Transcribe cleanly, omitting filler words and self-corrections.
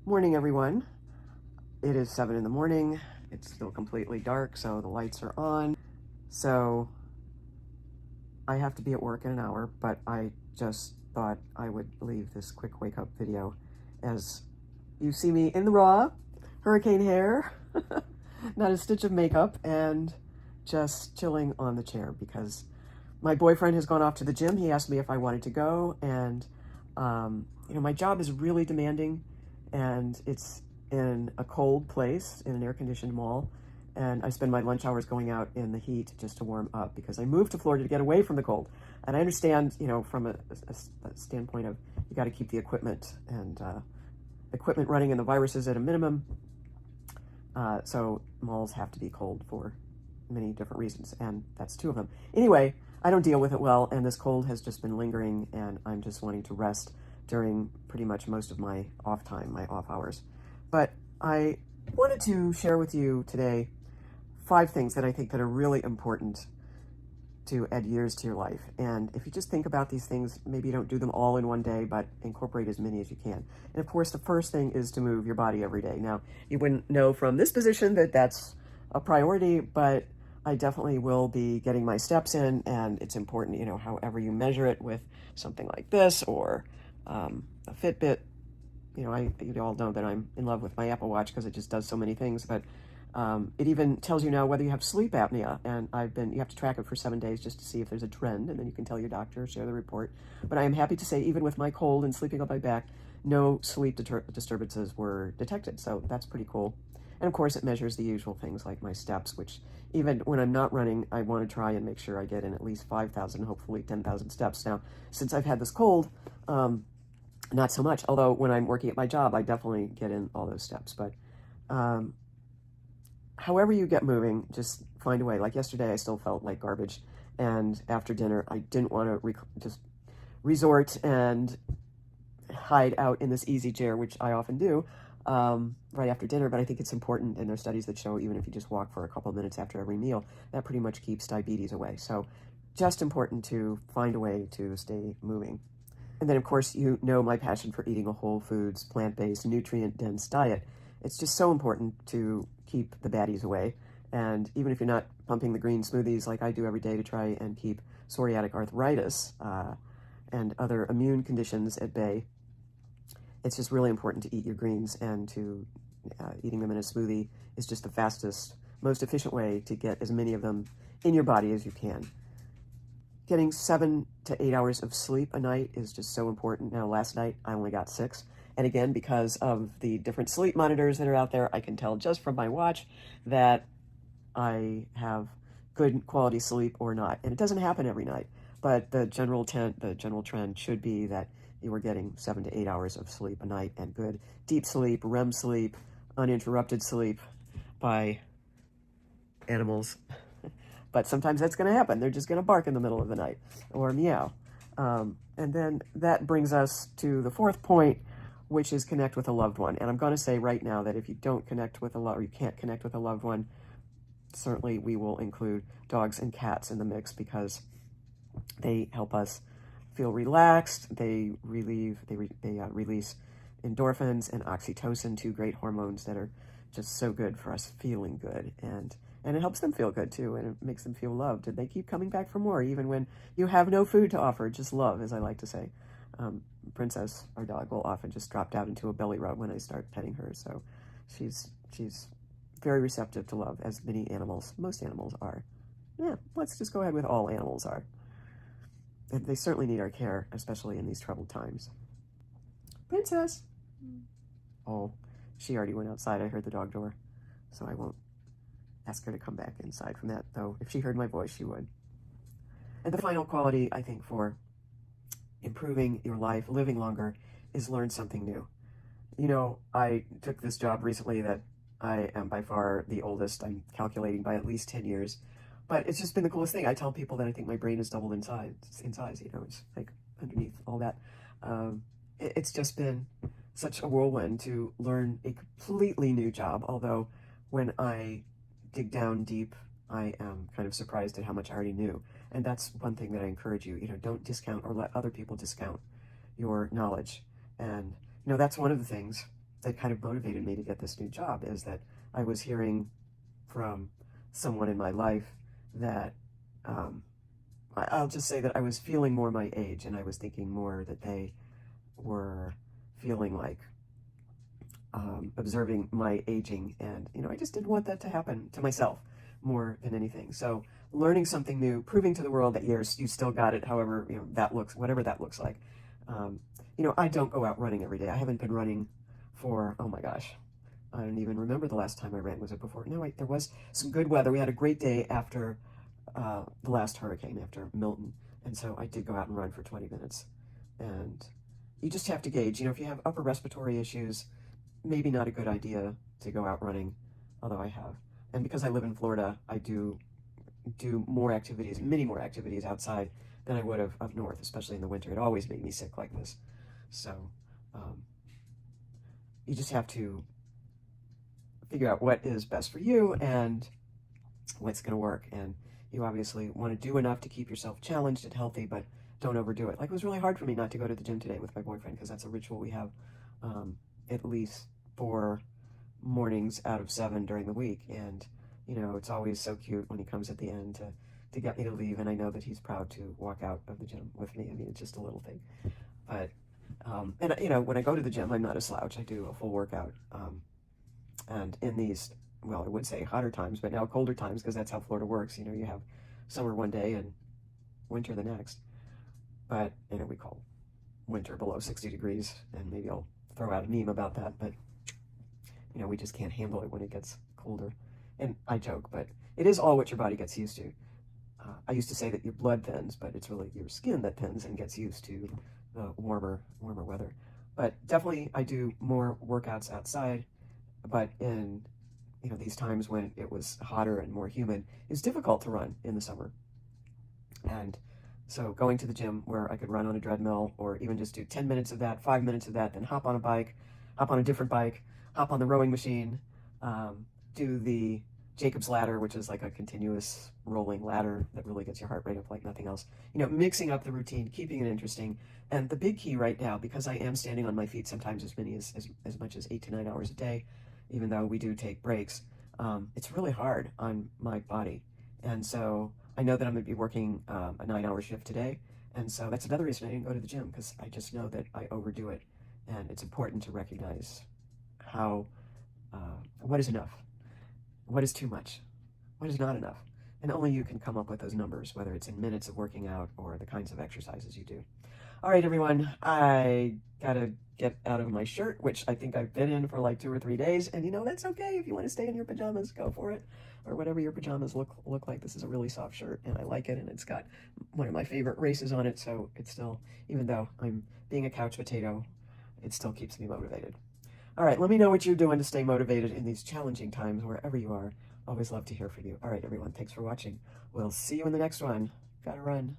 Morning, everyone. It is 7 in the morning. It's still completely dark, so the lights are on. So I have to be at work in an hour, but I just thought I would leave this quick wake up video as you see me in the raw, hurricane hair, not a stitch of makeup, and just chilling on the chair because my boyfriend has gone off to the gym. He asked me if I wanted to go, and my job is really demanding, and it's in a cold place in an air-conditioned mall, and I spend my lunch hours going out in the heat just to warm up because I moved to Florida to get away from the cold. And I understand, from a standpoint of you got to keep the equipment and equipment running and the viruses at a minimum. So malls have to be cold for many different reasons, and that's two of them. Anyway, I don't deal with it well, and this cold has just been lingering, and I'm just wanting to rest during pretty much most of my off time, my off hours. But I wanted to share with you today 5 things that I think that are really important to add years to your life. And if you just think about these things, maybe you don't do them all in one day, but incorporate as many as you can. And of course, the first thing is to move your body every day. Now, you wouldn't know from this position that that's a priority, but I definitely will be getting my steps in, and it's important, however you measure it with something like this or a Fitbit. You all know that I'm in love with my Apple Watch because it just does so many things, but it even tells you now whether you have sleep apnea, and you have to track it for 7 days just to see if there's a trend, and then you can tell your doctor, share the report. But I am happy to say, even with my cold and sleeping on my back, no sleep disturbances were detected, so that's pretty cool. And of course, it measures the usual things like my steps, which even when I'm not running, I want to try and make sure I get in at least 5,000, hopefully 10,000 steps. Now, since I've had this cold, not so much, although when I'm working at my job, I definitely get in all those steps. But however you get moving, just find a way. Like yesterday, I still felt like garbage. And after dinner, I didn't want to just resort and hide out in this easy chair, which I often do right after dinner. But I think it's important, and there are studies that show even if you just walk for a couple of minutes after every meal, that pretty much keeps diabetes away. So just important to find a way to stay moving. And then, of course, my passion for eating a whole foods, plant-based, nutrient-dense diet. It's just so important to keep the baddies away. And even if you're not pumping the green smoothies like I do every day to try and keep psoriatic arthritis and other immune conditions at bay, it's just really important to eat your greens, and to eating them in a smoothie is just the fastest, most efficient way to get as many of them in your body as you can. Getting 7 to 8 hours of sleep a night is just so important. Now, last night, I only got 6. And again, because of the different sleep monitors that are out there, I can tell just from my watch that I have good quality sleep or not. And it doesn't happen every night, but the general trend should be that you are getting 7 to 8 hours of sleep a night, and good deep sleep, REM sleep, uninterrupted sleep by animals. But sometimes that's going to happen. They're just going to bark in the middle of the night or meow. And then that brings us to the 4th point, which is connect with a loved one. And I'm going to say right now that if you don't connect with or you can't connect with a loved one, certainly we will include dogs and cats in the mix because they help us feel relaxed. They release endorphins and oxytocin, 2 great hormones that are just so good for us feeling good. And it helps them feel good too, and it makes them feel loved. And they keep coming back for more, even when you have no food to offer, just love, as I like to say. Princess, our dog, will often just drop down into a belly rub when I start petting her. So she's very receptive to love, as most animals are. Yeah, let's just go ahead with all animals are. And they certainly need our care, especially in these troubled times. Princess! Oh, she already went outside. I heard the dog door, so I won't ask her to come back inside from that, though if she heard my voice, she would. And the final quality, I think, for improving your life, living longer, is learn something new. I took this job recently that I am by far the oldest. I'm calculating by at least 10 years. But it's just been the coolest thing. I tell people that I think my brain has doubled in size. It's like underneath all that. It's just been such a whirlwind to learn a completely new job, although when I dig down deep, I am kind of surprised at how much I already knew. And that's one thing that I encourage you, don't discount or let other people discount your knowledge. And, that's one of the things that kind of motivated me to get this new job is that I was hearing from someone in my life that I'll just say that I was feeling more my age, and I was thinking more that they were feeling like observing my aging, and I just didn't want that to happen to myself more than anything. So learning something new, proving to the world that you still got it, however that looks, whatever that looks like. I don't go out running every day. I haven't been running for, oh my gosh, I don't even remember the last time I ran. Was it before? No, wait, there was some good weather. We had a great day after the last hurricane, after Milton, and so I did go out and run for 20 minutes. And you just have to gauge, if you have upper respiratory issues, maybe not a good idea to go out running, although I have. And because I live in Florida, I do more activities, many more activities outside than I would have up north, especially in the winter. It always made me sick like this. So you just have to figure out what is best for you and what's going to work. And you obviously want to do enough to keep yourself challenged and healthy, but don't overdo it. Like, it was really hard for me not to go to the gym today with my boyfriend, because that's a ritual we have at least 4 mornings out of 7 during the week. And it's always so cute when he comes at the end to get me to leave, and I know that he's proud to walk out of the gym with me. I mean, it's just a little thing. But and when I go to the gym, I'm not a slouch. I do a full workout, and in these, well, I would say hotter times, but now colder times, because that's how Florida works. You have summer one day and winter the next. But we call winter below 60 degrees, and maybe I'll throw out a meme about that. But we just can't handle it when it gets colder. And I joke, but it is all what your body gets used to. I used to say that your blood thins, but it's really your skin that thins and gets used to the warmer weather. But definitely, I do more workouts outside. But in these times when it was hotter and more humid, it's difficult to run in the summer. And so going to the gym where I could run on a treadmill, or even just do 10 minutes of that, 5 minutes of that, then hop on a bike, hop on a different bike, hop on the rowing machine, do the Jacob's ladder, which is like a continuous rolling ladder that really gets your heart rate up like nothing else. Mixing up the routine, keeping it interesting. And the big key right now, because I am standing on my feet sometimes as much as 8 to 9 hours a day, even though we do take breaks, it's really hard on my body. And so I know that I'm going to be working a 9-hour shift today. And so that's another reason I didn't go to the gym, because I just know that I overdo it. And it's important to recognize what is enough, what is too much, what is not enough. And only you can come up with those numbers, whether it's in minutes of working out or the kinds of exercises you do. All right, everyone, I gotta get out of my shirt, which I think I've been in for like 2 or 3 days. And that's okay. If you want to stay in your pajamas, go for it, or whatever your pajamas look like. This is a really soft shirt, and I like it, and it's got one of my favorite races on it. So it's still, even though I'm being a couch potato, it still keeps me motivated. All right, let me know what you're doing to stay motivated in these challenging times, wherever you are. Always love to hear from you. All right, everyone, thanks for watching. We'll see you in the next one. Gotta run.